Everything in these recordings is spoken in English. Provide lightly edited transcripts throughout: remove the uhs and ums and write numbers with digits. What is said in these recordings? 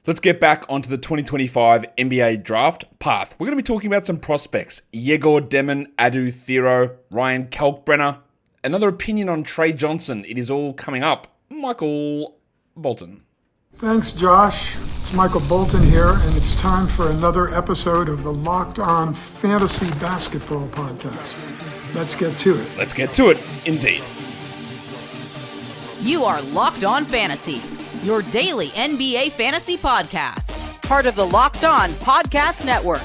Let's get back onto the 2025 NBA draft path. We're going to be talking about some prospects. Egor Demin, Adou Thiero, Ryan Kalkbrenner. Another opinion on Tre Johnson. It is all coming up. Michael Bolton. Thanks, Josh. It's Michael Bolton here, and it's time for another episode of the Locked On Fantasy Basketball Podcast. Let's get to it. Let's get to it, indeed. You are Locked On Fantasy, your daily NBA fantasy podcast. Part of the Locked On Podcast Network,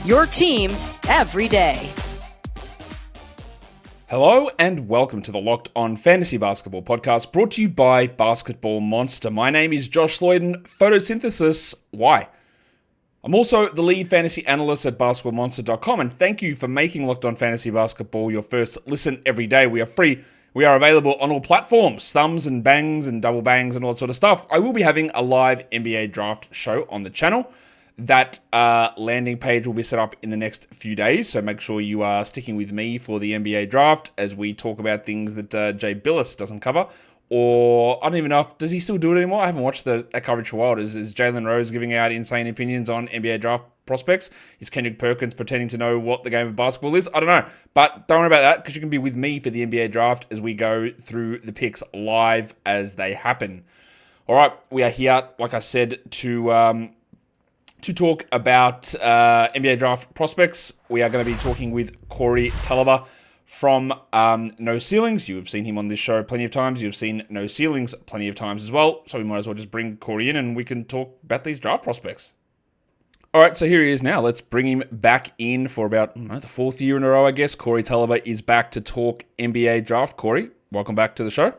your team every day. Hello and welcome to the Locked On Fantasy Basketball Podcast, brought to you by Basketball Monster. My name is Josh Lloyd, and photosynthesis, why? I'm also the lead fantasy analyst at basketballmonster.com, and thank you for making Locked On Fantasy Basketball your first listen every day. We are free. We are available on all platforms, thumbs and bangs and double bangs and all that sort of stuff. I will be having a live NBA draft show on the channel. That landing page will be set up in the next few days, so make sure you are sticking with me for the NBA draft as we talk about things that Jay Billis doesn't cover. Or, I don't even know if, does he still do it anymore? I haven't watched that coverage for a while. Is Jalen Rose giving out insane opinions on NBA draft prospects? Is Kendrick Perkins pretending to know what the game of basketball is? I don't know. But don't worry about that, because you can be with me for the NBA draft as we go through the picks live as they happen. All right, we are here, like I said, to talk about NBA draft prospects. We are going to be talking with Corey Tulaba from No Ceilings. You have seen him on this show plenty of times. You've seen No Ceilings plenty of times as well. So we might as well just bring Corey in and we can talk about these draft prospects. All right, so here he is now. Let's bring him back in for about the fourth year in a row, I guess. Corey Tulaba is back to talk NBA draft. Corey, welcome back to the show.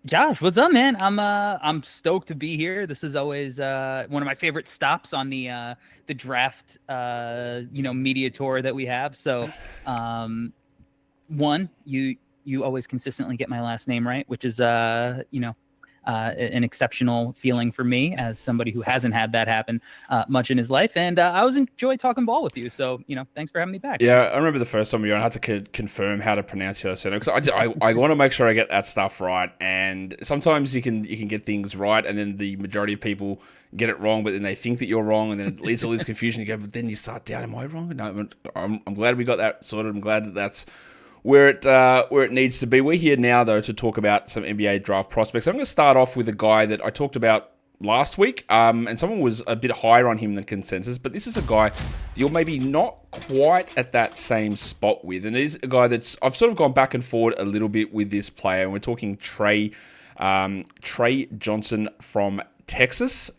Josh, what's up, man? I'm stoked to be here. This is always one of my favorite stops on the draft media tour that we have. So, one, you always consistently get my last name right, which is an exceptional feeling for me as somebody who hasn't had that happen much in his life. And I always enjoy talking ball with you. So, thanks for having me back. Yeah, I remember the first time you were on, I had to confirm how to pronounce your surname because I want to make sure I get that stuff right. And sometimes you can get things right, and then the majority of people get it wrong, but then they think that you're wrong, and then it leads to all this confusion. You go, but then you start doubting, am I wrong? No, I'm glad we got that sorted. I'm glad that that's where it needs to be. We're here now, though, to talk about some NBA draft prospects. I'm going to start off with a guy that I talked about last week, and someone was a bit higher on him than consensus, but this is a guy you're maybe not quite at that same spot with, and it is a guy that's, I've sort of gone back and forward a little bit with this player, and we're talking Tre Johnson from Texas.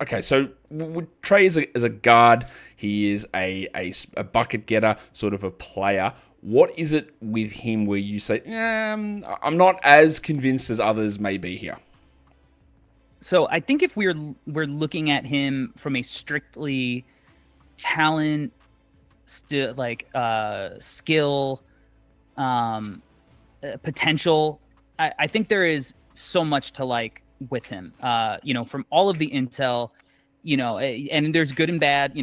Okay, so Tre is a guard. He is a bucket getter, sort of a player. What is it with him where you say, I'm not as convinced as others may be here? So I think if we're looking at him from a strictly talent, skill, potential, I think there is so much to like with him. From all of the intel, and there's good and bad.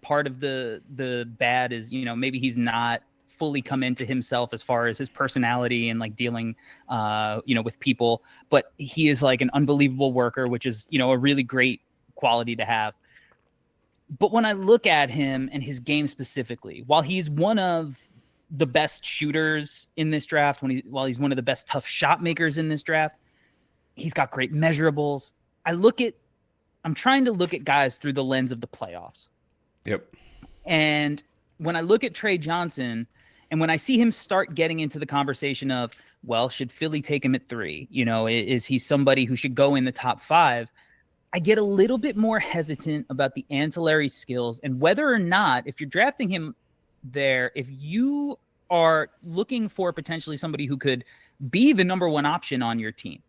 Part of the bad is maybe he's not fully come into himself as far as his personality and like dealing with people, but he is like an unbelievable worker, which is a really great quality to have. But when I look at him and his game specifically, while he's one of the best shooters in this draft, while he's one of the best tough shot makers in this draft, he's got great measurables. I'm trying to look at guys through the lens of the playoffs. Yep. And when I look at Tre Johnson, and when I see him start getting into the conversation of, well, should Philly take him at 3? Is he somebody who should go in the top 5? I get a little bit more hesitant about the ancillary skills and whether or not, if you're drafting him there, if you are looking for potentially somebody who could be the number 1 option on your team.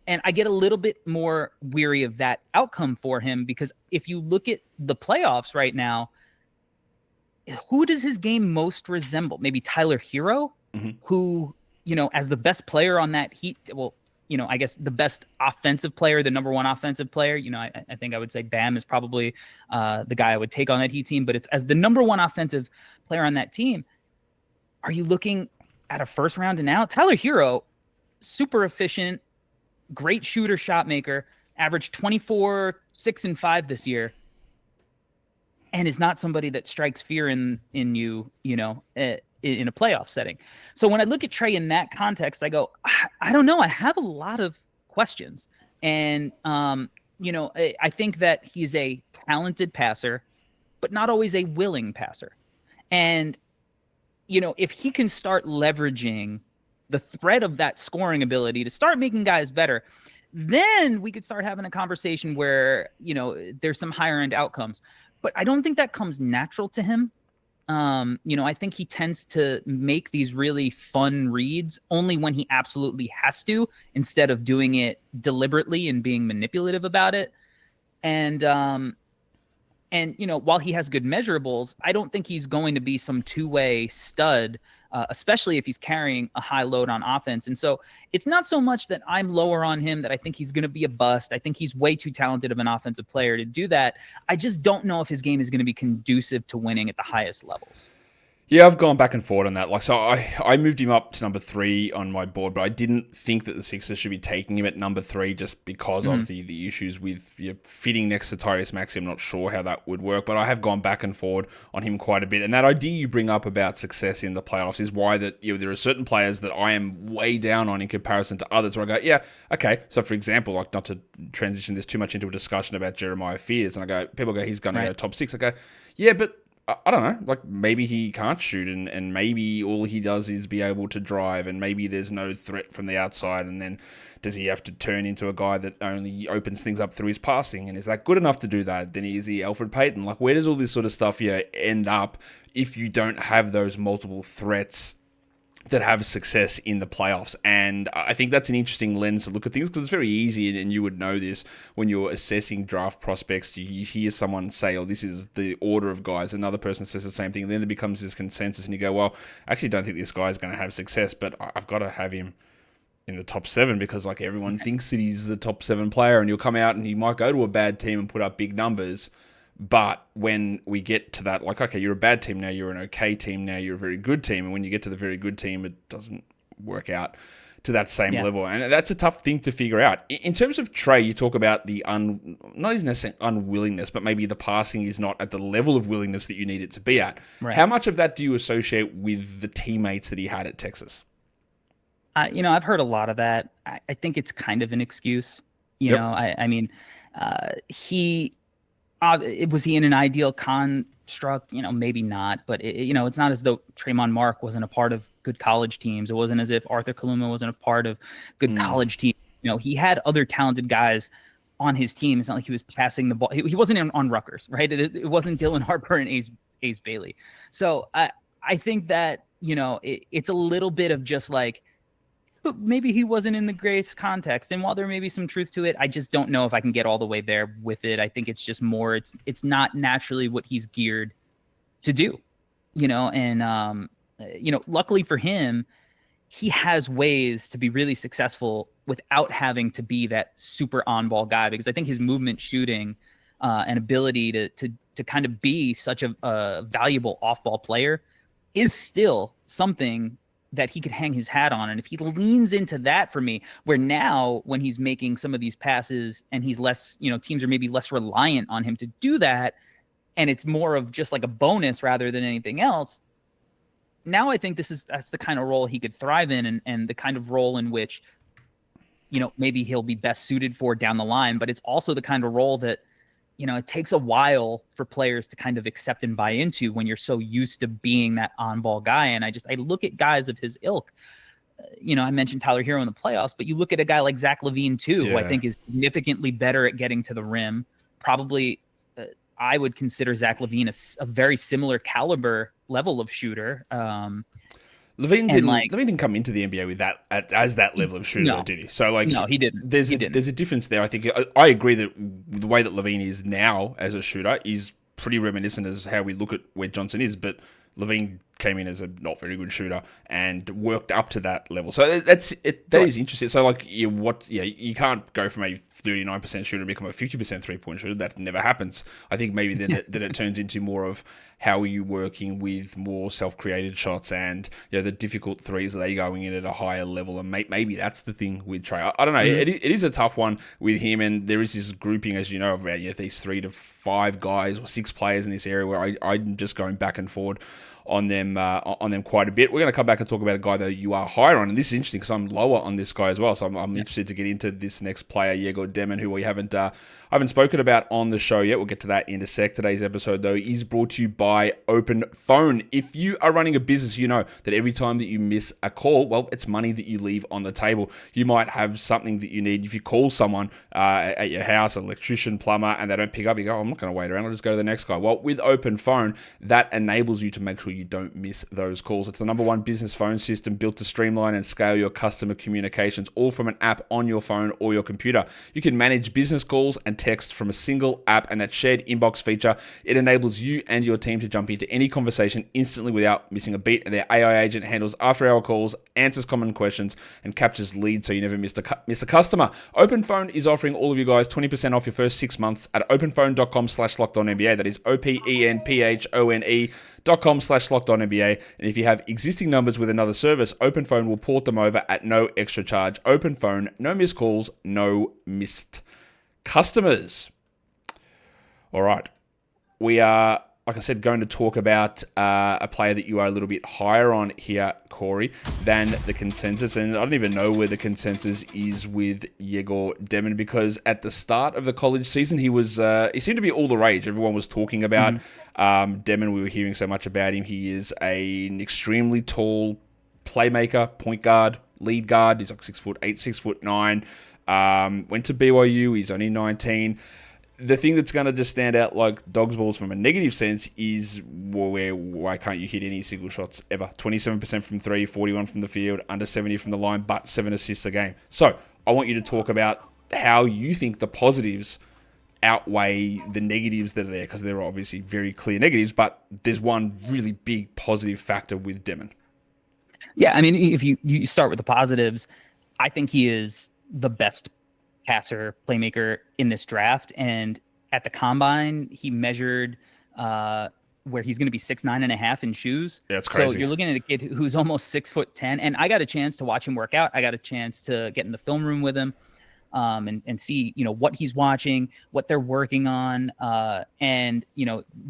And I get a little bit more weary of that outcome for him, because if you look at the playoffs right now, who does his game most resemble? Maybe Tyler Herro, who, as the best player on that Heat, I guess the best offensive player, the number 1 offensive player, I think I would say Bam is probably the guy I would take on that Heat team, but it's as the number 1 offensive player on that team. Are you looking at a first round and out? Tyler Herro, super efficient, great shooter, shot maker, averaged 24, 6 and 5 this year, and is not somebody that strikes fear in you, in a playoff setting. So when I look at Tre in that context, I go, I don't know. I have a lot of questions. And, I think that he's a talented passer, but not always a willing passer. And, if he can start leveraging the threat of that scoring ability to start making guys better, then we could start having a conversation where, there's some higher end outcomes. But I don't think that comes natural to him. I think he tends to make these really fun reads only when he absolutely has to, instead of doing it deliberately and being manipulative about it. And while he has good measurables, I don't think he's going to be some two-way stud, especially if he's carrying a high load on offense. And so it's not so much that I'm lower on him, that I think he's going to be a bust. I think he's way too talented of an offensive player to do that. I just don't know if his game is going to be conducive to winning at the highest levels. Yeah, I've gone back and forth on that. So I moved him up to number 3 on my board, but I didn't think that the Sixers should be taking him at number 3 just because of the issues with fitting next to Tyrese Maxey. I'm not sure how that would work, but I have gone back and forth on him quite a bit. And that idea you bring up about success in the playoffs is why that there are certain players that I am way down on in comparison to others, where I go, yeah, okay. So for example, not to transition this too much into a discussion about Jeremiah Fears, and people go, he's going to go top 6. I go, yeah, but I don't know, maybe he can't shoot and maybe all he does is be able to drive, and maybe there's no threat from the outside, and then does he have to turn into a guy that only opens things up through his passing, and is that good enough to do that? Then is he Alfred Payton? Where does all this sort of stuff end up if you don't have those multiple threats that have success in the playoffs? And I think that's an interesting lens to look at things, because it's very easy, and you would know this when you're assessing draft prospects. You hear someone say, oh, this is the order of guys. Another person says the same thing. And then there becomes this consensus, and you go, well, I actually don't think this guy is going to have success, but I've got to have him in the top 7 because everyone thinks that he's the top 7 player, and he'll come out and he might go to a bad team and put up big numbers. But when we get to that, okay, you're a bad team now, you're an okay team now, you're a very good team. And when you get to the very good team, it doesn't work out to that same level. And that's a tough thing to figure out. In terms of Tre, you talk about the not even necessarily unwillingness, but maybe the passing is not at the level of willingness that you need it to be at. Right. How much of that do you associate with the teammates that he had at Texas? I've heard a lot of that. I think it's kind of an excuse. Was he in an ideal construct? Maybe not, but it's not as though Tremont Mark wasn't a part of good college teams. It wasn't as if Arthur Kaluma wasn't a part of good college teams. He had other talented guys on his team. It's not like he was passing the ball. He wasn't on Rutgers, right? It wasn't Dylan Harper and Ace Bailey. So I think that, it's a little bit of just but maybe he wasn't in the greatest context. And while there may be some truth to it, I just don't know if I can get all the way there with it. I think it's just more, it's not naturally what he's geared to do, and, luckily for him, he has ways to be really successful without having to be that super on-ball guy, because I think his movement, shooting, and ability to kind of be such a valuable off-ball player is still something that he could hang his hat on. And if he leans into that, for me, where now when he's making some of these passes and he's less, teams are maybe less reliant on him to do that, and it's more of just a bonus rather than anything else. Now I think that's the kind of role he could thrive in, and the kind of role in which, maybe he'll be best suited for down the line. But it's also the kind of role that, it takes a while for players to kind of accept and buy into when you're so used to being that on-ball guy. And I look at guys of his ilk. I mentioned Tyler Herro in the playoffs, but you look at a guy like Zach LaVine too, who I think is significantly better at getting to the rim. Probably, I would consider Zach LaVine a very similar caliber level of shooter. LaVine didn't come into the NBA with that as that level of shooter, did he? So no, he didn't. There's a difference there. I think I agree that the way that LaVine is now as a shooter is pretty reminiscent as how we look at where Johnson is, but LaVine came in as a not very good shooter and worked up to that level. So that is interesting. So like you can't go from a 39% shooter and become a 50% 3-point shooter. That never happens. I think maybe then it turns into more of how are you working with more self-created shots and the difficult threes, are they going in at a higher level? And maybe that's the thing with Tre. I don't know. It is a tough one with him, and there is this grouping, as you know, of about these 3 to 5 guys or 6 players in this area where I'm just going back and forward on them quite a bit. We're going to come back and talk about a guy that you are higher on, and this is interesting because I'm lower on this guy as well. So I'm interested to get into this next player, Egor Demin, who we haven't spoken about on the show yet. We'll get to that in a sec. Today's episode, though, is brought to you by Open Phone. If you are running a business, you know that every time that you miss a call, well, it's money that you leave on the table. You might have something that you need. If you call someone at your house, an electrician, plumber, and they don't pick up, you go, oh, I'm not going to wait around. I'll just go to the next guy. Well, with Open Phone, that enables you to make sure you don't miss those calls. It's the #1 business phone system built to streamline and scale your customer communications, all from an app on your phone or your computer. You can manage business calls and text from a single app, and that shared inbox feature, it enables you and your team to jump into any conversation instantly without missing a beat. And their AI agent handles after-hour calls, answers common questions, and captures leads so you never miss a customer. Open Phone is offering all of you guys 20% off your first 6 months at openphone.com/LockedOnNBA. That is OPENPHONE.com/LockedOnNBA. And if you have existing numbers with another service, Open Phone will port them over at no extra charge. Open Phone, no missed calls, no missed customers. All right. We are, like I said, going to talk about a player that you are a little bit higher on here, Corey, than the consensus. And I don't even know where the consensus is with Egor Demin, because at the start of the college season, he seemed to be all the rage. Everyone was talking about Demin. We were hearing so much about him. He is an extremely tall playmaker, point guard, lead guard. He's like 6'8", 6'9". Went to BYU. He's only 19. The thing that's going to just stand out like dog's balls from a negative sense is why can't you hit any single shots ever? 27% from 3, 41 from the field, under 70 from the line, but 7 assists a game. So I want you to talk about how you think the positives outweigh the negatives that are there, because there are obviously very clear negatives, but there's one really big positive factor with Demin. Yeah, I mean, if you start with the positives, I think he is the best passer, playmaker in this draft. And at the combine, he measured where he's going to be 6'9.5" in shoes. Yeah, that's crazy. So you're looking at a kid who's almost 6'10". And I got a chance to watch him work out. I got a chance to get in the film room with him and see, what he's watching, what they're working on, and,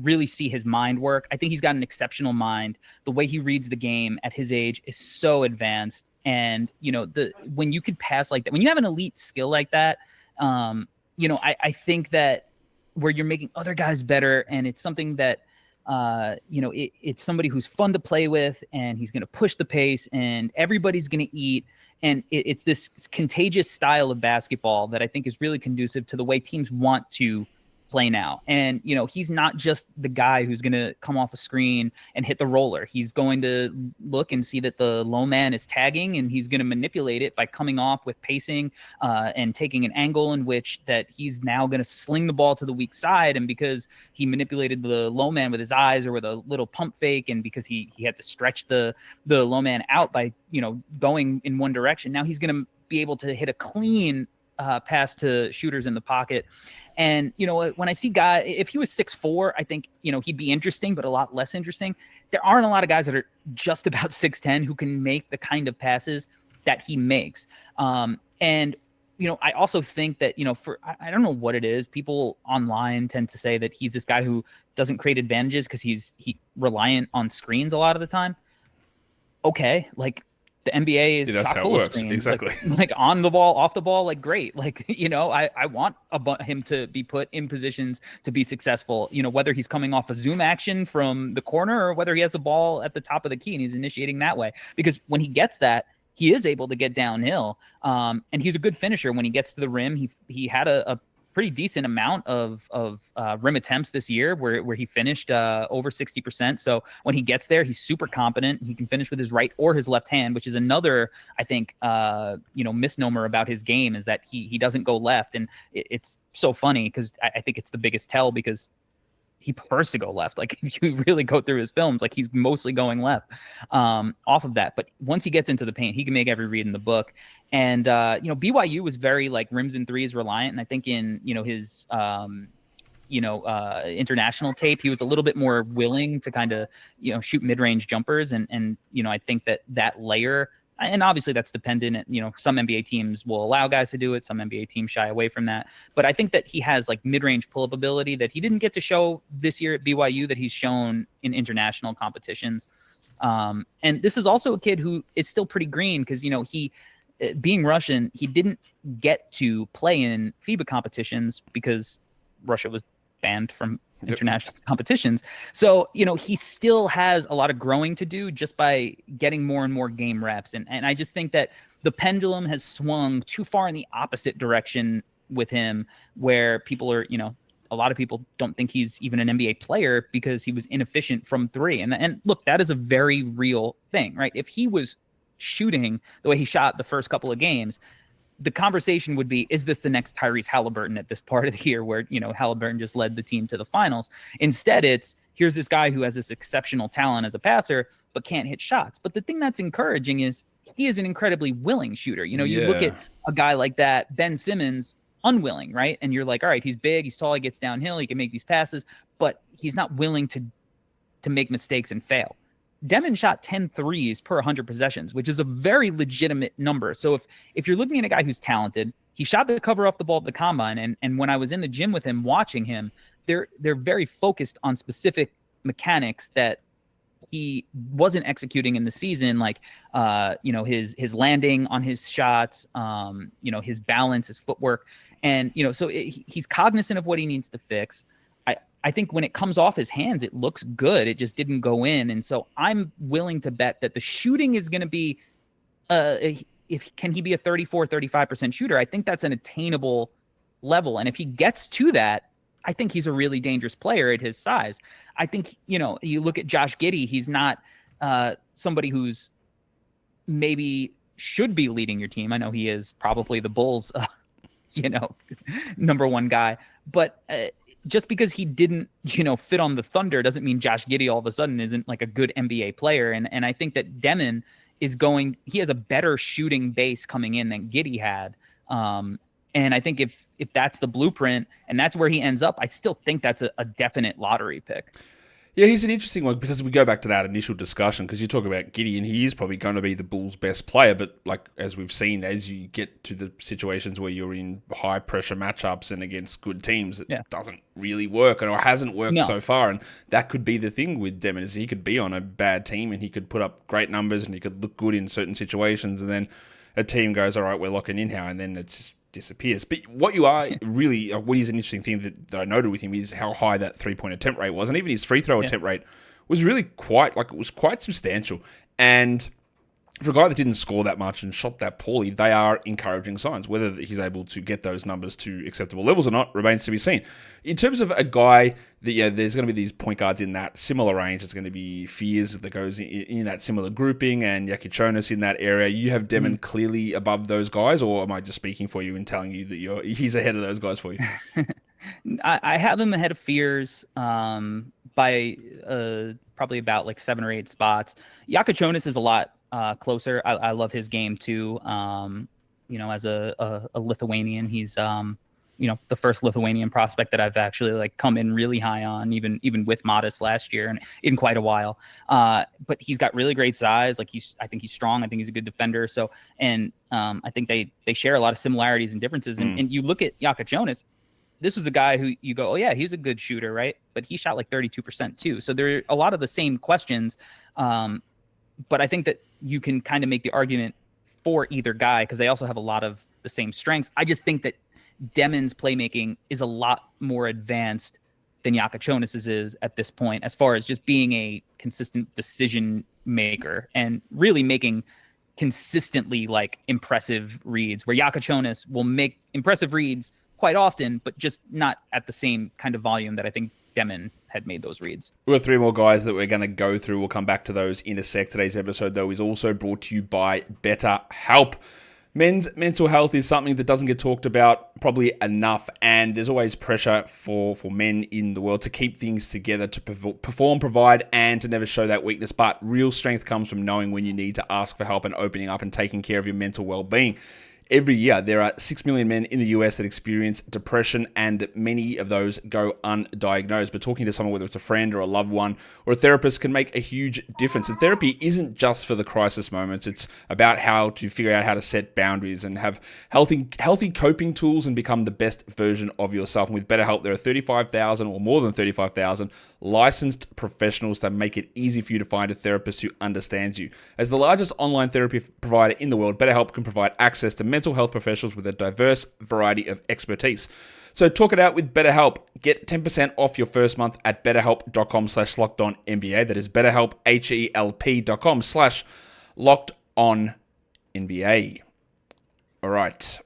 really see his mind work. I think he's got an exceptional mind. The way he reads the game at his age is so advanced. And, when you could pass like that, when you have an elite skill like that, I think that where you're making other guys better, and it's something that, it's somebody who's fun to play with, and he's going to push the pace, and everybody's going to eat. And it's this contagious style of basketball that I think is really conducive to the way teams want to play now. And, he's not just the guy who's going to come off a screen and hit the roller. He's going to look and see that the low man is tagging, and he's going to manipulate it by coming off with pacing and taking an angle in which that he's now going to sling the ball to the weak side. And because he manipulated the low man with his eyes or with a little pump fake, and because he had to stretch the low man out by, going in one direction, now he's going to be able to hit a clean pass to shooters in the pocket. And, when I see guy, if he was 6'4", I think, he'd be interesting, but a lot less interesting. There aren't a lot of guys that are just about 6'10" who can make the kind of passes that he makes. And, I also think that, I don't know what it is. People online tend to say that he's this guy who doesn't create advantages because he's reliant on screens a lot of the time. Okay. Like, the NBA is that's chock how full it of works. screens. Exactly. Like on the ball, off the ball, like great. Like, I want him to be put in positions to be successful, whether he's coming off a zoom action from the corner or whether he has the ball at the top of the key and he's initiating that way. Because when he gets that, he is able to get downhill. And he's a good finisher when he gets to the rim. He had a pretty decent amount of rim attempts this year where he finished over 60%. So when he gets there, he's super competent. He can finish with his right or his left hand, which is another, I think, misnomer about his game is that he doesn't go left. And it's so funny because I think it's the biggest tell because he prefers to go left. Like if you really go through his films, like he's mostly going left off of that. But once he gets into the paint, he can make every read in the book. And, BYU was very like rims and threes reliant. And I think in, his, international tape, he was a little bit more willing to kind of, shoot mid-range jumpers. And I think that layer, and obviously that's dependent. Some NBA teams will allow guys to do it. Some NBA teams shy away from that. But I think that he has like mid-range pull-up ability that he didn't get to show this year at BYU that he's shown in international competitions. And this is also a kid who is still pretty green because, he, being Russian, he didn't get to play in FIBA competitions because Russia was banned from international competitions. So, he still has a lot of growing to do just by getting more and more game reps. And I just think that the pendulum has swung too far in the opposite direction with him, where people are, a lot of people don't think he's even an NBA player because he was inefficient from three. And look, that is a very real thing, right? If he was shooting the way he shot the first couple of games, the conversation would be, is this the next Tyrese Halliburton at this part of the year where, Halliburton just led the team to the finals? Instead, it's here's this guy who has this exceptional talent as a passer, but can't hit shots. But the thing that's encouraging is he is an incredibly willing shooter. You look at a guy like that, Ben Simmons, unwilling, right? And you're like, all right, he's big, he's tall, he gets downhill, he can make these passes, but he's not willing to make mistakes and fail. Demin shot 10 threes per 100 possessions, which is a very legitimate number. So if you're looking at a guy who's talented, he shot the cover off the ball at the combine. And when I was in the gym with him, watching him, they're very focused on specific mechanics that he wasn't executing in the season, like, his landing on his shots, his balance, his footwork. And, so he's cognizant of what he needs to fix. I think when it comes off his hands, it looks good. It just didn't go in. And so I'm willing to bet that the shooting is going to be, can he be a 35% shooter? I think that's an attainable level. And if he gets to that, I think he's a really dangerous player at his size. I think, you look at Josh Giddey, he's not somebody who's maybe should be leading your team. I know he is probably the Bulls, number one guy, but just because he didn't, fit on the Thunder doesn't mean Josh Giddey all of a sudden isn't like a good NBA player. And I think that Demin he has a better shooting base coming in than Giddey had. And I think if that's the blueprint and that's where he ends up, I still think that's a definite lottery pick. Yeah, he's an interesting one because we go back to that initial discussion because you talk about Giddey and he is probably going to be the Bulls' best player, but like as we've seen, as you get to the situations where you're in high pressure matchups and against good teams, it doesn't really work or hasn't worked so far. And that could be the thing with Demin is he could be on a bad team and he could put up great numbers and he could look good in certain situations, and then a team goes, all right, we're locking in now, and then it's just disappears. But what you are really, what is an interesting thing that I noted with him is how high that 3-point attempt rate was. And even his free throw attempt rate was really quite substantial. And for a guy that didn't score that much and shot that poorly, they are encouraging signs. Whether he's able to get those numbers to acceptable levels or not remains to be seen. In terms of a guy that, there's going to be these point guards in that similar range. It's going to be Fears that goes in that similar grouping and Yakichonis in that area. You have Demin clearly above those guys, or am I just speaking for you and telling you that he's ahead of those guys for you? I have him ahead of Fears by probably about like 7 or 8 spots. Yakichonis is a lot closer. I love his game too. As a Lithuanian, he's the first Lithuanian prospect that I've actually like come in really high on, even with Modest last year and in quite a while. But he's got really great size. Like I think he's strong. I think he's a good defender. So, and I think they share a lot of similarities and differences. And you look at Yakichonis, this was a guy who you go, oh yeah, he's a good shooter, right? But he shot like 32% too. So there are a lot of the same questions. But I think that you can kind of make the argument for either guy because they also have a lot of the same strengths. I just think that Demin's playmaking is a lot more advanced than Yakichonis's is at this point, as far as just being a consistent decision maker and really making consistently like impressive reads, where Yakichonis will make impressive reads quite often, but just not at the same kind of volume that I think Demin had made those reads. We've got 3 more guys that we're going to go through. We'll come back to those in a sec. Today's episode, though, is also brought to you by BetterHelp. Men's mental health is something that doesn't get talked about probably enough, and there's always pressure for men in the world to keep things together, to perform, provide, and to never show that weakness. But real strength comes from knowing when you need to ask for help and opening up and taking care of your mental well-being. Every year, there are 6 million men in the US that experience depression, and many of those go undiagnosed. But talking to someone, whether it's a friend or a loved one or a therapist, can make a huge difference. And therapy isn't just for the crisis moments. It's about how to figure out how to set boundaries and have healthy coping tools and become the best version of yourself. And with BetterHelp, there are 35,000 or more than 35,000 licensed professionals that make it easy for you to find a therapist who understands you. As the largest online therapy provider in the world, BetterHelp can provide access to mental health professionals with a diverse variety of expertise. So talk it out with BetterHelp. Get 10% off your first month at betterhelp.com/lockedonnba. That is BetterHelp, HELP.com/lockedonnba. All right.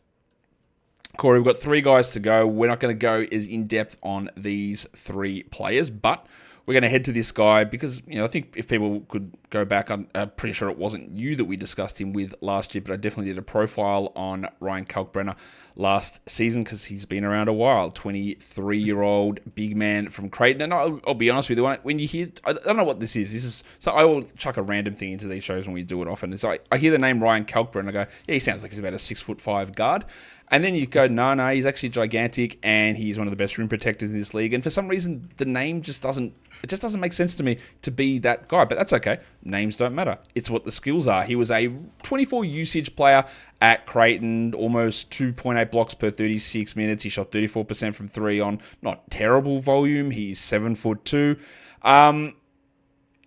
Corey, we've got 3 guys to go. We're not going to go as in-depth on these 3 players, but we're going to head to this guy because, I think if people could go back, I'm pretty sure it wasn't you that we discussed him with last year, but I definitely did a profile on Ryan Kalkbrenner last season because he's been around a while. 23-year-old big man from Creighton. And I'll be honest with you, when you hear, I don't know what this is. So I will chuck a random thing into these shows when we do it often. It's like I hear the name Ryan Kalkbrenner and I go, yeah, he sounds like he's about a 6'5" guard. And then you go, no, he's actually gigantic and he's one of the best rim protectors in this league. And for some reason, the name just doesn't make sense to me to be that guy. But that's okay. Names don't matter. It's what the skills are. He was a 24 usage player at Creighton, almost 2.8 blocks per 36 minutes. He shot 34% from 3 on not terrible volume. He's 7'2".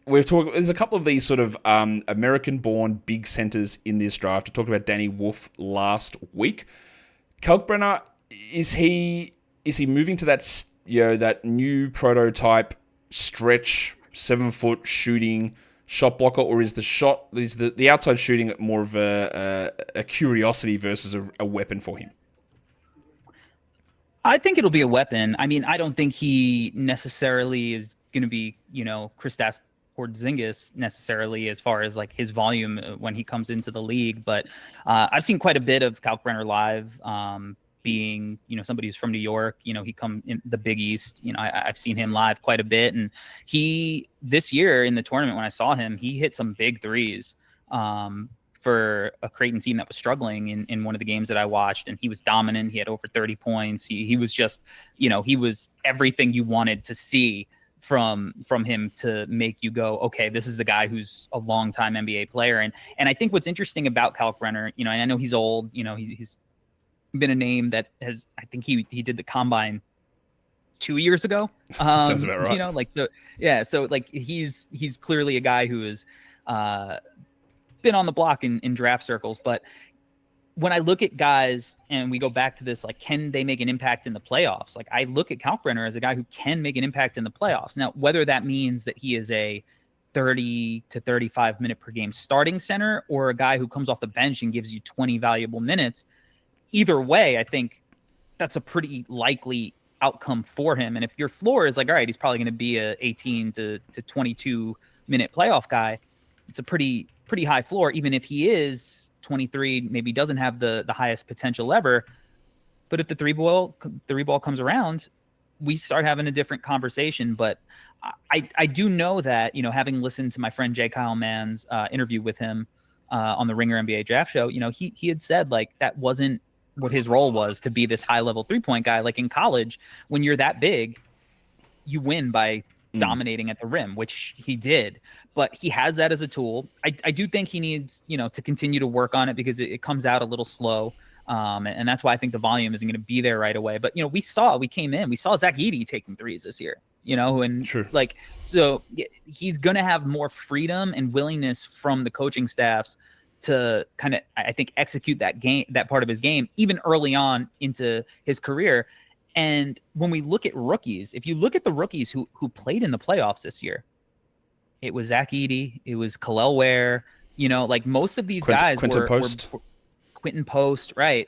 There's a couple of these sort of American-born big centers in this draft. I talked about Danny Wolf last week. Kalkbrenner, is he moving to that that new prototype stretch 7-foot shooting shot blocker, or is the outside shooting more of a curiosity versus a weapon for him? I think it'll be a weapon. I mean, I don't think he necessarily is going to be, Kristaps Porzingis necessarily as far as like his volume when he comes into the league. But I've seen quite a bit of Kalkbrenner live, being, somebody who's from New York. He come in the Big East. I've seen him live quite a bit. And this year in the tournament, when I saw him, he hit some big threes for a Creighton team that was struggling in one of the games that I watched. And he was dominant. He had over 30 points. He was just, he was everything you wanted to see from him to make you go, okay, this is the guy who's a longtime NBA player. And I think what's interesting about Kalkbrenner, and I know he's old, he's been a name that has, I think he did the combine 2 years ago. Sounds about right. So like he's clearly a guy who has been on the block in draft circles. But when I look at guys and we go back to this, like, can they make an impact in the playoffs? Like, I look at Kalkbrenner as a guy who can make an impact in the playoffs. Now, whether that means that he is a 30 to 35 minute per game starting center or a guy who comes off the bench and gives you 20 valuable minutes, either way, I think that's a pretty likely outcome for him. And if your floor is like, all right, he's probably going to be a 18 to 22 minute playoff guy, it's a pretty high floor, even if he is 23, maybe doesn't have the highest potential ever. But if the three ball comes around, we start having a different conversation. But I do know that, having listened to my friend Jay Kyle Mann's interview with him on the Ringer NBA draft show, he had said like that wasn't what his role was, to be this high level 3-point guy. Like in college, when you're that big, you win by dominating at the rim, which he did. But he has that as a tool. I do think he needs, to continue to work on it because it comes out a little slow. And that's why I think the volume isn't going to be there right away. But, we saw Zach Edey taking threes this year, and True. So he's going to have more freedom and willingness from the coaching staffs to kind of, I think, execute that part of his game, even early on into his career. And when we look at rookies, if you look at the rookies who played in the playoffs this year, it was Zach Edey, it was Kel'el Ware, most of these guys were Quentin Post, right?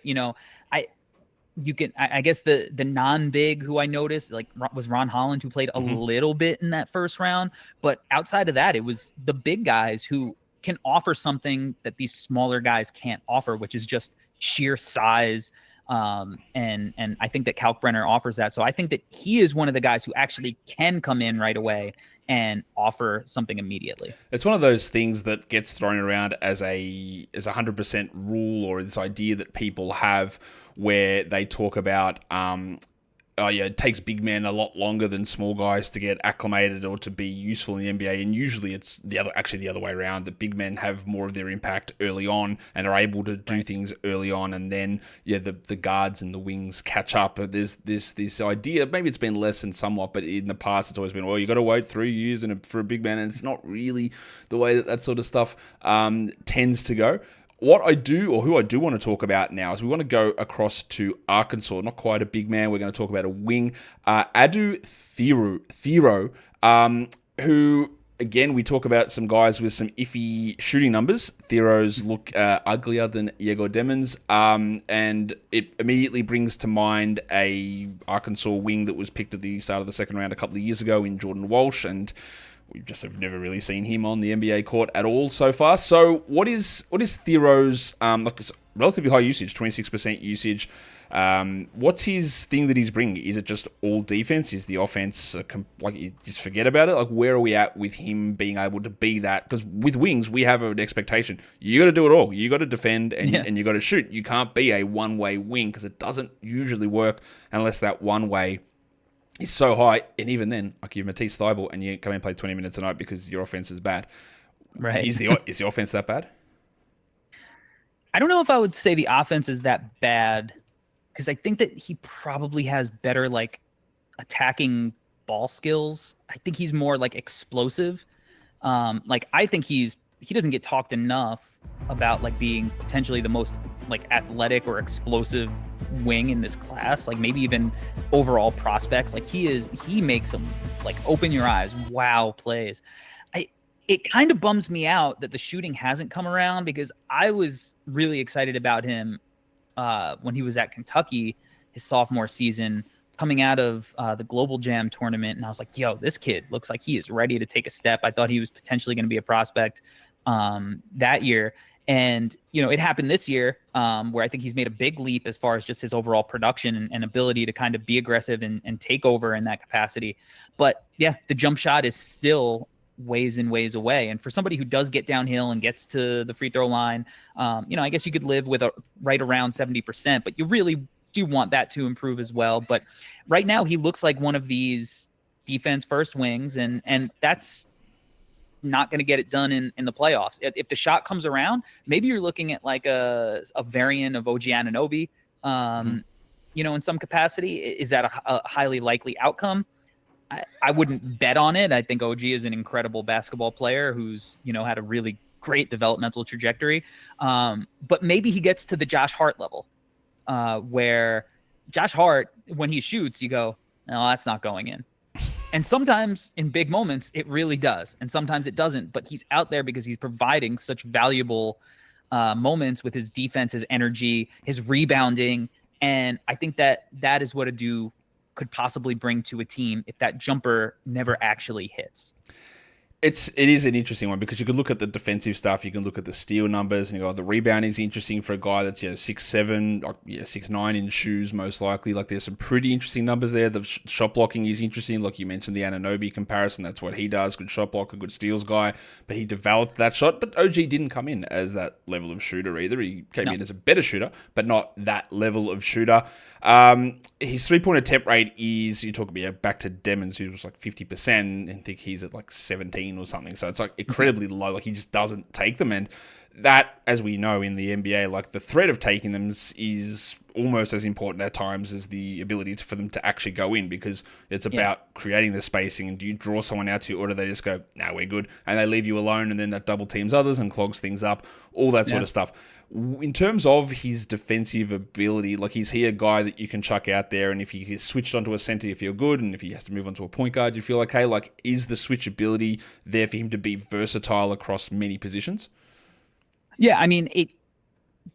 I guess the non-big who I noticed was Ron Holland, who played a little bit in that first round, but outside of that, it was the big guys who can offer something that these smaller guys can't offer, which is just sheer size. And I think that Kalkbrenner offers that. So I think that he is one of the guys who actually can come in right away and offer something immediately. It's one of those things that gets thrown around as a 100% rule, or this idea that people have where they talk about, oh yeah, it takes big men a lot longer than small guys to get acclimated or to be useful in the NBA. And usually it's the other way around, that big men have more of their impact early on and are able to do things early on. And then, the guards and the wings catch up. But there's this idea, maybe it's been lessened somewhat, but in the past it's always been, well, you got to wait 3 years for a big man. And it's not really the way that sort of stuff tends to go. What I do, or who I do want to talk about now, is we want to go across to Arkansas. Not quite a big man. We're going to talk about a wing. Adou Thiero, who, again, we talk about some guys with some iffy shooting numbers. Thiero's look uglier than Egor Demin's. And it immediately brings to mind a Arkansas wing that was picked at the start of the second round a couple of years ago in Jordan Walsh. And we just have never really seen him on the NBA court at all so far. So what is Thiero's relatively high usage, 26% usage? What's his thing that he's bringing? Is it just all defense? Is the offense you just forget about it? Like, where are we at with him being able to be that? Because with wings, we have an expectation. You got to do it all. You got to defend and you got to shoot. You can't be a one-way wing, because it doesn't usually work unless that one way is so high, and even then, like, you're Matisse Thybulle and you come and play 20 minutes a night because your offense is bad. Right. Is the offense that bad? I don't know if I would say the offense is that bad, because I think that he probably has better, like, attacking ball skills. I think he's more, like, explosive. I think he doesn't get talked enough about, like, being potentially the most, like, athletic or explosive wing in this class, like maybe even overall prospects. Like, he makes some, like, open your eyes, wow plays. It kind of bums me out that the shooting hasn't come around, because I was really excited about him when he was at Kentucky his sophomore season, coming out of the Global Jam tournament, and I was like, yo, this kid looks like he is ready to take a step. I thought he was potentially going to be a prospect that year. And, it happened this year where I think he's made a big leap as far as just his overall production and ability to kind of be aggressive and take over in that capacity. But yeah, the jump shot is still ways and ways away. And for somebody who does get downhill and gets to the free throw line, I guess you could live with right around 70%, but you really do want that to improve as well. But right now he looks like one of these defense first wings, and that's not going to get it done in the playoffs. If the shot comes around, maybe you're looking at like a variant of OG Anunoby, in some capacity. Is that a highly likely outcome? I wouldn't bet on it. I think OG is an incredible basketball player who's, had a really great developmental trajectory. But maybe he gets to the Josh Hart level, where Josh Hart, when he shoots, you go, no, that's not going in. And sometimes in big moments, it really does. And sometimes it doesn't. But he's out there because he's providing such valuable moments with his defense, his energy, his rebounding. And I think that is what Adou could possibly bring to a team if that jumper never actually hits. It is an interesting one, because you can look at the defensive stuff, you can look at the steal numbers, and you go, the rebound is interesting for a guy that's 6'7", 6'9" in shoes most likely. Like, there's some pretty interesting numbers there. The shot blocking is interesting, like you mentioned the Anunoby comparison. That's what he does, good shot blocker, good steals guy. But he developed that shot. But OG didn't come in as that level of shooter either. He came in as a better shooter, but not that level of shooter. His 3-point attempt rate is, you talk about back to Demin's, who was like 50%, and I think he's at like 17 or something. So it's like incredibly low. Like, he just doesn't take them. And that, as we know in the NBA, like, the threat of taking them is almost as important at times as the ability for them to actually go in, because it's about creating the spacing. And do you draw someone out to you, or do they just go, nah, we're good, and they leave you alone, and then that double teams others and clogs things up, all that sort of stuff. In terms of his defensive ability, like, is he a guy that you can chuck out there, and if he is switched onto a center, you feel good, and if he has to move onto a point guard, you feel okay? Like, is the switchability there for him to be versatile across many positions? Yeah, I mean,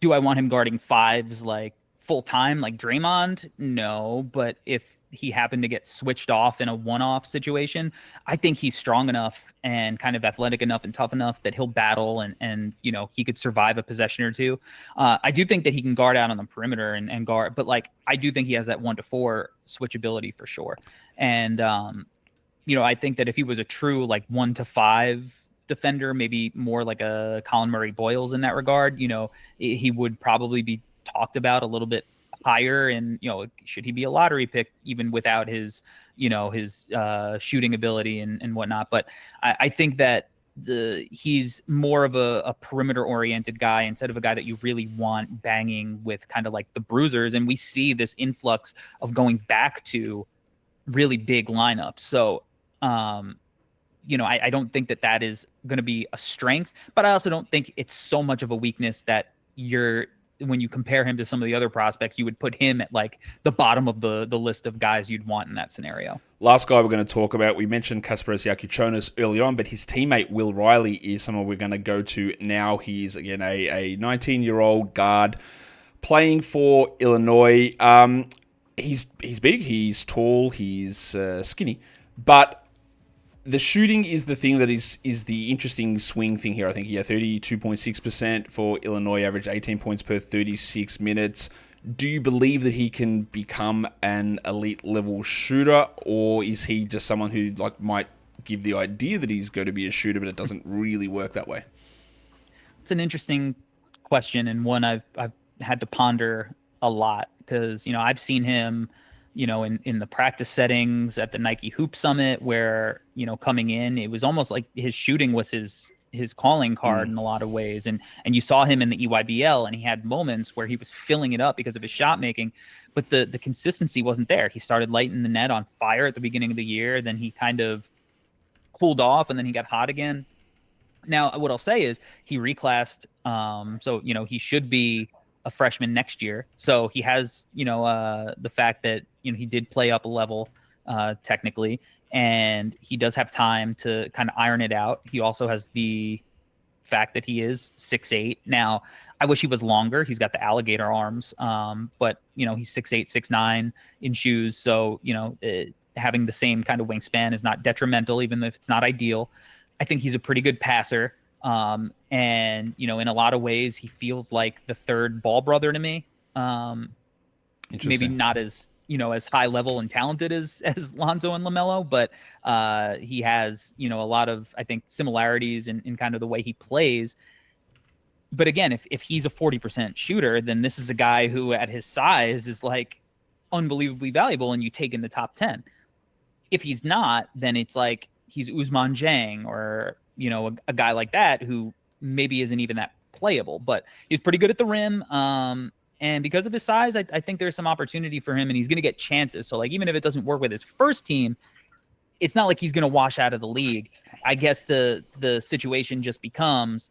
do I want him guarding fives like full time like Draymond? No, but if he happened to get switched off in a one-off situation, I think he's strong enough and kind of athletic enough and tough enough that he'll battle and he could survive a possession or two. I do think that he can guard out on the perimeter and guard, but like I do think he has that 1-to-4 switchability for sure. And I think that if he was a true like 1-to-5 defender, maybe more like a Colin Murray Boyles in that regard, he would probably be talked about a little bit higher, and should he be a lottery pick even without his shooting ability and whatnot. But I think that he's more of a perimeter oriented guy instead of a guy that you really want banging with kind of like the bruisers, and we see this influx of going back to really big lineups. So I don't think that is going to be a strength, but I also don't think it's so much of a weakness that when you compare him to some of the other prospects, you would put him at like the bottom of the list of guys you'd want in that scenario. Last guy we're going to talk about, we mentioned Kasparas Yakuchonis earlier on, but his teammate Will Riley is someone we're going to go to now. He's, again, a 19-year-old guard playing for Illinois. He's big, he's tall, he's skinny, but the shooting is the thing that is the interesting swing thing here. I think 32.6% for Illinois, average 18 points per 36 minutes. Do you believe that he can become an elite level shooter, or is he just someone who might give the idea that he's going to be a shooter, but it doesn't really work that way? It's an interesting question, and one I've had to ponder a lot because I've seen him in the practice settings at the Nike Hoop Summit where, coming in, it was almost like his shooting was his calling card in a lot of ways. And you saw him in the EYBL, and he had moments where he was filling it up because of his shot making, but the consistency wasn't there. He started lighting the net on fire at the beginning of the year. Then he kind of cooled off, and then he got hot again. Now, what I'll say is he reclassed. So, he should be a freshman next year. So he has, the fact that, he did play up a level technically, and he does have time to kind of iron it out. He also has the fact that he is 6'8". Now, I wish he was longer. He's got the alligator arms, but, he's 6'8", 6'9" in shoes. So, having the same kind of wingspan is not detrimental, even if it's not ideal. I think he's a pretty good passer. And, in a lot of ways, he feels like the third Ball brother to me. Maybe not as, as high level and talented as Lonzo and LaMelo, but he has, a lot of, I think, similarities in kind of the way he plays. But again, if he's a 40% shooter, then this is a guy who at his size is like unbelievably valuable, and you take in the top 10. If he's not, then it's like he's Ousmane Dieng or, a guy like that who maybe isn't even that playable, but he's pretty good at the rim. And because of his size, I think there's some opportunity for him, and he's going to get chances. So, even if it doesn't work with his first team, it's not like he's going to wash out of the league. I guess the situation just becomes,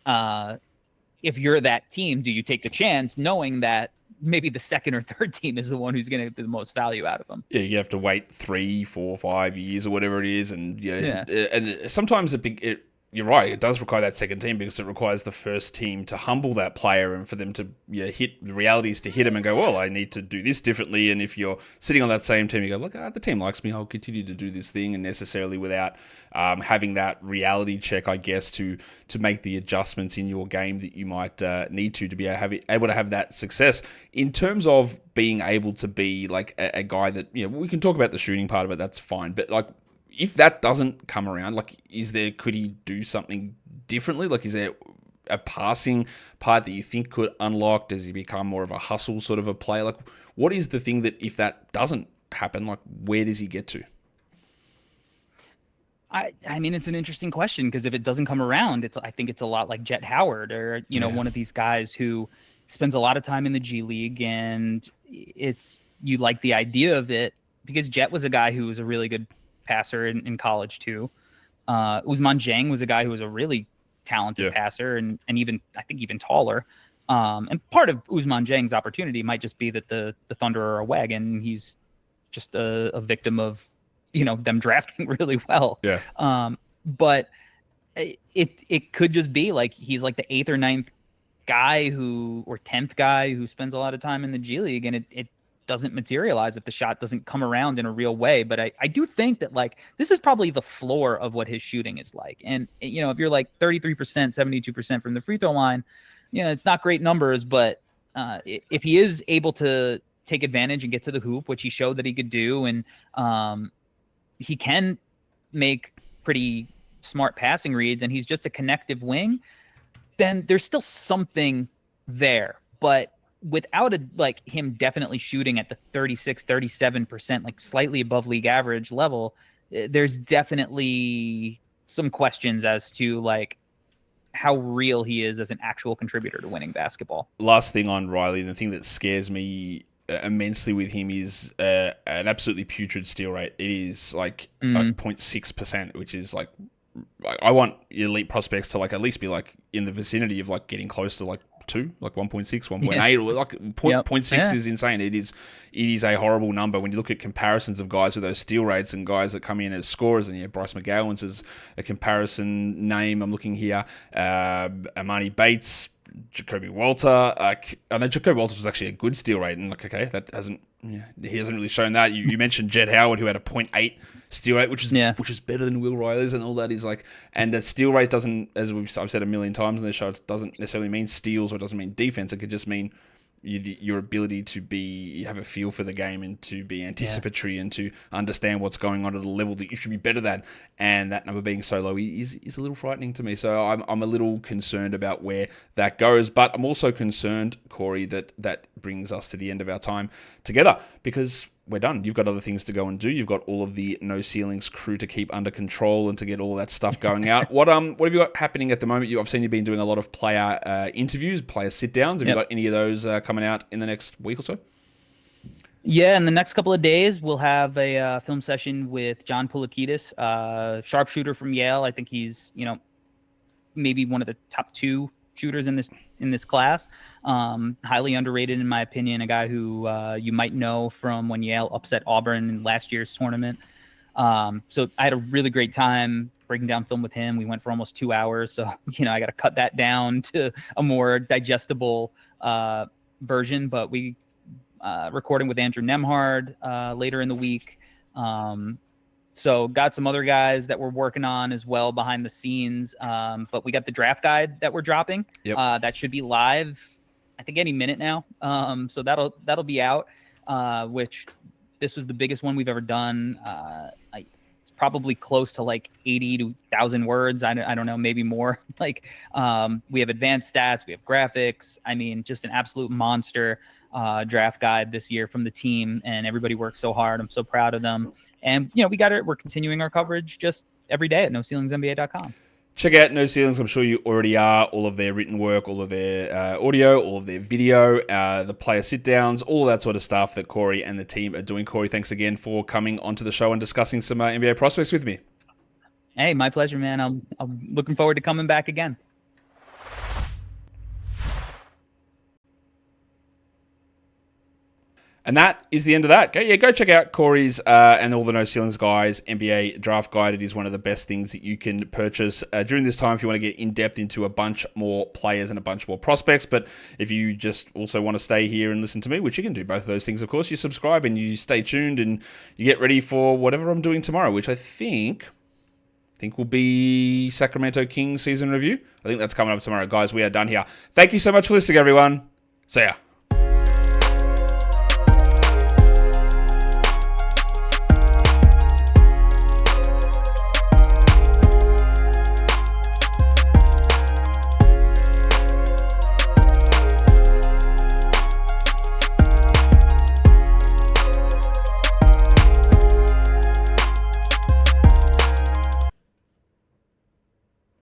if you're that team, do you take the chance knowing that maybe the second or third team is the one who's going to get the most value out of him? Yeah, you have to wait 3, 4, 5 years or whatever it is. And and sometimes you're right, it does require that second team because it requires the first team to humble that player and for them to hit the realities, to hit him and go, well, I need to do this differently. And if you're sitting on that same team, you go, look, the team likes me, I'll continue to do this thing, and necessarily without having that reality check, I guess, to make the adjustments in your game that you might need to be able to have that success. In terms of being able to be like a guy that, we can talk about the shooting part of it, that's fine, but if that doesn't come around, could he do something differently? Is there a passing part that you think could unlock? Does he become more of a hustle sort of a player? What is the thing that if that doesn't happen, where does he get to? I mean, it's an interesting question because if it doesn't come around, I think it's a lot like Jet Howard or, one of these guys who spends a lot of time in the G League, and you like the idea of it because Jet was a guy who was a really good passer in college too. Ousmane Dieng was a guy who was a really talented passer and even I think even taller. And part of Ousmane Dieng's opportunity might just be that the Thunder are a wagon. He's just a victim of them drafting really well. Yeah. But it could just be he's the 8th or 9th guy or 10th guy who spends a lot of time in the G League, and it doesn't materialize, if the shot doesn't come around in a real way. But I do think that like this is probably the floor of what his shooting is like. And you know, if you're like 33%, 72% from the free throw line, you know, it's not great numbers, but if he is able to take advantage and get to the hoop, which he showed that he could do, and he can make pretty smart passing reads, and he's just a connective wing, then there's still something there. But without like him definitely shooting at the 36, 37%, like slightly above league average level, there's definitely some questions as to like how real he is as an actual contributor to winning basketball. Last thing on Riley, the thing that scares me immensely with him is an absolutely putrid steal rate. It is like 0.6%, which is like, I want elite prospects to like at least be like in the vicinity of like getting close to like 2, like 1.6, 1.8, or like 0.6 is insane. It is a horrible number when you look at comparisons of guys with those steal rates and guys that come in as scorers. And Bryce McGowan's is a comparison name. I'm looking here. Amani Bates, Jacoby Walter. I know Jacoby Walter was actually a good steal rate, and like, okay, that hasn't. Yeah, he hasn't really shown that. You mentioned Jed Howard, who had a 0.8 steal rate, which is better than Will Riley's, and all that is like. And that steal rate doesn't, as I've said a million times in the show, it doesn't necessarily mean steals or it doesn't mean defense. It could just mean your ability to have a feel for the game and to be anticipatory and to understand what's going on at a level that you should be better than. And that number being so low is a little frightening to me. So I'm a little concerned about where that goes. But I'm also concerned, Corey, that brings us to the end of our time together, because we're done. You've got other things to go and do. You've got all of the No Ceilings crew to keep under control and to get all of that stuff going out. What have you got happening at the moment? I've seen you've been doing a lot of player interviews, player sit-downs. Have you got any of those coming out in the next week or so? Yeah, in the next couple of days, we'll have a film session with John Poulakidis, sharpshooter from Yale. I think he's, maybe one of the top 2 shooters in this class. Highly underrated in my opinion, a guy who you might know from when Yale upset Auburn in last year's tournament. So I had a really great time breaking down film with him. We went for almost 2 hours. So, I got to cut that down to a more digestible version, but we recording with Andrew Nemhard later in the week. So got some other guys that we're working on as well behind the scenes. But we got the draft guide that we're dropping. Yep. That should be live, I think, any minute now. So that'll be out, which this was the biggest one we've ever done. It's probably close to like 80 to 1,000 words. I don't know, maybe more. Like we have advanced stats, we have graphics. I mean, just an absolute monster draft guide this year from the team, and everybody worked so hard. I'm so proud of them. And, we're continuing our coverage just every day at NoCeilingsNBA.com. Check out No Ceilings. I'm sure you already are. All of their written work, all of their audio, all of their video, the player sit-downs, all that sort of stuff that Corey and the team are doing. Corey, thanks again for coming onto the show and discussing some NBA prospects with me. Hey, my pleasure, man. I'm looking forward to coming back again. And that is the end of that. Go check out Corey's and all the No Ceilings guys NBA draft guide. It is one of the best things that you can purchase during this time if you want to get in depth into a bunch more players and a bunch more prospects. But if you just also want to stay here and listen to me, which you can do both of those things, of course, you subscribe and you stay tuned and you get ready for whatever I'm doing tomorrow, which I think will be Sacramento Kings season review. I think that's coming up tomorrow. Guys, we are done here. Thank you so much for listening, everyone. See ya.